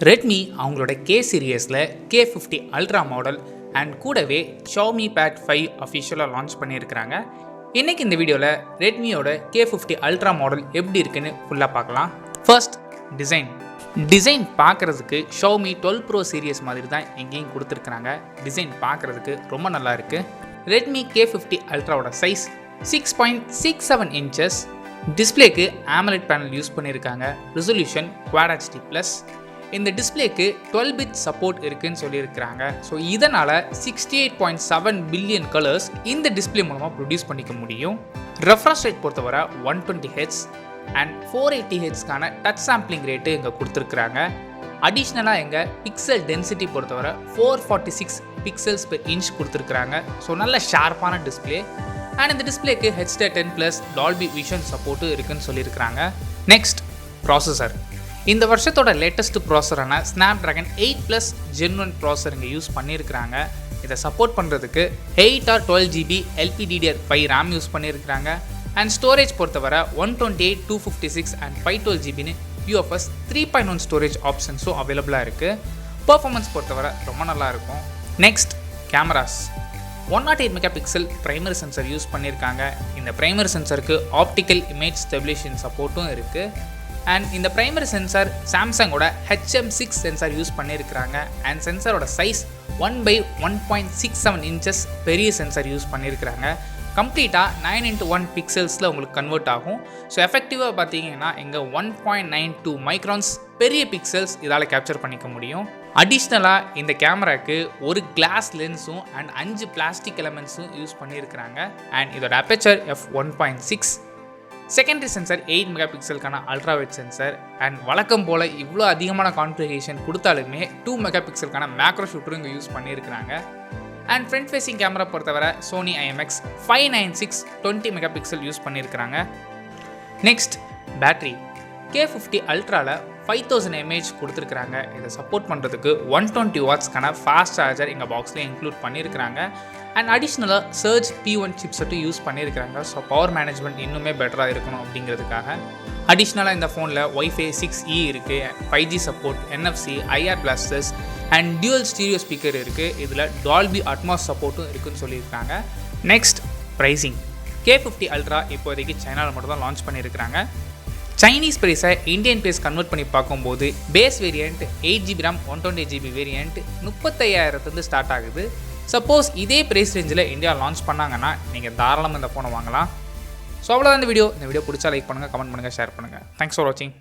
Redmi அவங்களோட K சீரியஸில் K50 ultra model and கூடவே ஷாமி பேட் 5 அஃபிஷியலாக லான்ச் பண்ணியிருக்கிறாங்க. இன்றைக்கி இந்த வீடியோவில் ரெட்மியோட K50 அல்ட்ரா மாடல் எப்படி இருக்குன்னு ஃபுல்லாக பார்க்கலாம். ஃபர்ஸ்ட் டிசைன் பார்க்குறதுக்கு ஷாமி 12 ப்ரோ சீரியஸ் மாதிரி தான் எங்கேயும் கொடுத்துருக்குறாங்க. டிசைன் பார்க்குறதுக்கு ரொம்ப நல்லா இருக்குது. ரெட்மி K50 அல்ட்ராவோட சைஸ் 6.67 இன்ச்சஸ். டிஸ்பிளேக்கு AMOLED பேனல் யூஸ் பண்ணியிருக்காங்க. Resolution Quad HD+. இந்த டிஸ்பிளேக்கு 12 பிட் சப்போர்ட் இருக்குன்னு சொல்லியிருக்கிறாங்க. ஸோ இதனால் 68.7 பில்லியன் கலர்ஸ் இந்த டிஸ்பிளே மூலமாக ப்ரொடியூஸ் பண்ணிக்க முடியும். ரெஃப்ரெஷ் ரேட் பொறுத்தவரை 120 Hz அண்ட் 480 Hzக்கான டச் சாம்பிளிங் ரேட்டு இங்கே கொடுத்துருக்குறாங்க. அடிஷ்னலாக எங்கள் பிக்சல் டென்சிட்டி பொறுத்தவரை 446 பிக்சல்ஸ் பெர் இன்ச் கொடுத்துருக்குறாங்க. ஸோ நல்ல ஷார்ப்பான டிஸ்பிளே. அண்ட் இந்த டிஸ்பிளேக்கு HDR10+ டால்பி விஷன் சப்போர்ட்டும் இருக்குன்னு சொல்லியிருக்கிறாங்க. Next processor. இந்த வருஷத்தோட லேட்டஸ்ட் ப்ராசரான Snapdragon 8+ Gen 1 ப்ராசர் இங்கே யூஸ் பண்ணியிருக்கிறாங்க. இதை சப்போர்ட் பண்ணுறதுக்கு 8 or 12 GB LPDDR5 RAM use பண்ணியிருக்கிறாங்க. அண்ட் ஸ்டோரேஜ் பொறுத்தவரை 128, 256 அண்ட் 512 GBன்னு UFS 3.1 ஸ்டோரேஜ் ஆப்ஷன்ஸும் அவைலபிளாக இருக்குது. பர்ஃபார்மன்ஸ் பொறுத்தவரை ரொம்ப நல்லாயிருக்கும். Next cameras. 108 megapixel primary sensor use பண்ணியிருக்காங்க. இந்த பிரைமரி சென்சருக்கு ஆப்டிக்கல் இமேஜ் ஸ்டெபிலேஷன் சப்போர்ட்டும் இருக்குது. அண்ட் இந்த பிரைமரி சென்சார் சாம்சங்கோட HM6 சென்சார் யூஸ் பண்ணியிருக்கிறாங்க. அண்ட் சென்சாரோட சைஸ் 1/1.67 இன்ச்சஸ் பெரிய சென்சார் யூஸ் பண்ணியிருக்கிறாங்க. கம்ப்ளீட்டாக 9x1 பிக்சல்ஸில் உங்களுக்கு கன்வெர்ட் ஆகும். ஸோ எஃபெக்டிவாக பார்த்தீங்கன்னா இங்கே 1.92 மைக்ரான்ஸ் பெரிய பிக்சல்ஸ் இதால் கேப்சர் பண்ணிக்க முடியும். அடிஷ்னலாக இந்த கேமராக்கு ஒரு கிளாஸ் லென்ஸும் அண்ட் 5 பிளாஸ்டிக் எலமெண்ட்ஸும் யூஸ் பண்ணியிருக்கிறாங்க. அண்ட் இதோட அப்பேச்சர் f1.6. செகண்டரி சென்சார் 8 மெகாபிக்சலுக்கான அல்ட்ரா வைட் சென்சார். அண்ட் வழக்கம் போல் இவ்வளோ அதிகமான கான்ஃபிகரேஷன் கொடுத்தாலுமே 2 மெகாபிக்சலுக்கான மேக்ரோ ஷூட்டரும் இங்கே யூஸ் பண்ணியிருக்கிறாங்க. அண்ட் ஃப்ரண்ட் ஃபேஸிங் கேமரா பொறுத்தவரை சோனி IMX596 20 மெகாபிக்சல் யூஸ் பண்ணியிருக்கிறாங்க. Next battery. K50 அல்ட்ராவில் 5000 mAh கொடுத்துருக்குறாங்க. இதை சப்போர்ட் பண்ணுறதுக்கு 120 வாட்ஸ்க்கான ஃபாஸ்ட் சார்ஜர் எங்கள் பாக்ஸில் இன்க்ளூட் பண்ணியிருக்கிறாங்க. அண்ட் அடிஷ்னலாக சர்ஜ் P1 சிப்செட்டும் யூஸ் பண்ணியிருக்கிறாங்க. ஸோ பவர் மேனேஜ்மெண்ட் இன்னுமே பெட்டராக இருக்கணும் அப்படிங்கிறதுக்காக. அடிஷ்னலாக இந்த ஃபோனில் Wi-Fi 6E இருக்குது, 5G support, NFC, IR blasters and dual stereo speaker இருக்குது. இதில் டால்பி அட்மாஸ் சப்போர்ட்டும் இருக்குதுன்னு சொல்லியிருக்காங்க. Next pricing. K50 அல்ட்ரா இப்போதைக்கு சைனாவில் மட்டும் தான் லான்ச் பண்ணியிருக்கிறாங்க. சைனீஸ் ப்ரைஸை இந்தியன் ப்ரைஸ் கன்வெர்ட் பண்ணி பார்க்கும்போது base variant 8 GB RAM 128 GB variant 35,000 start ஆகுது. சப்போஸ் இதே ப்ரைஸ் ரேஞ்சில் இந்தியா லான்ச் பண்ணாங்கன்னா நீங்கள் தாராளமாக இந்த ஃபோனை வாங்கலாம். ஸோ அவ்வளோதான் இந்த வீடியோ பிடிச்சா லைக் பண்ணுங்கள், கமெண்ட் பண்ணுங்கள், ஷேர் பண்ணுங்கள். தேங்க்ஸ் ஃபார் வாட்சிங்.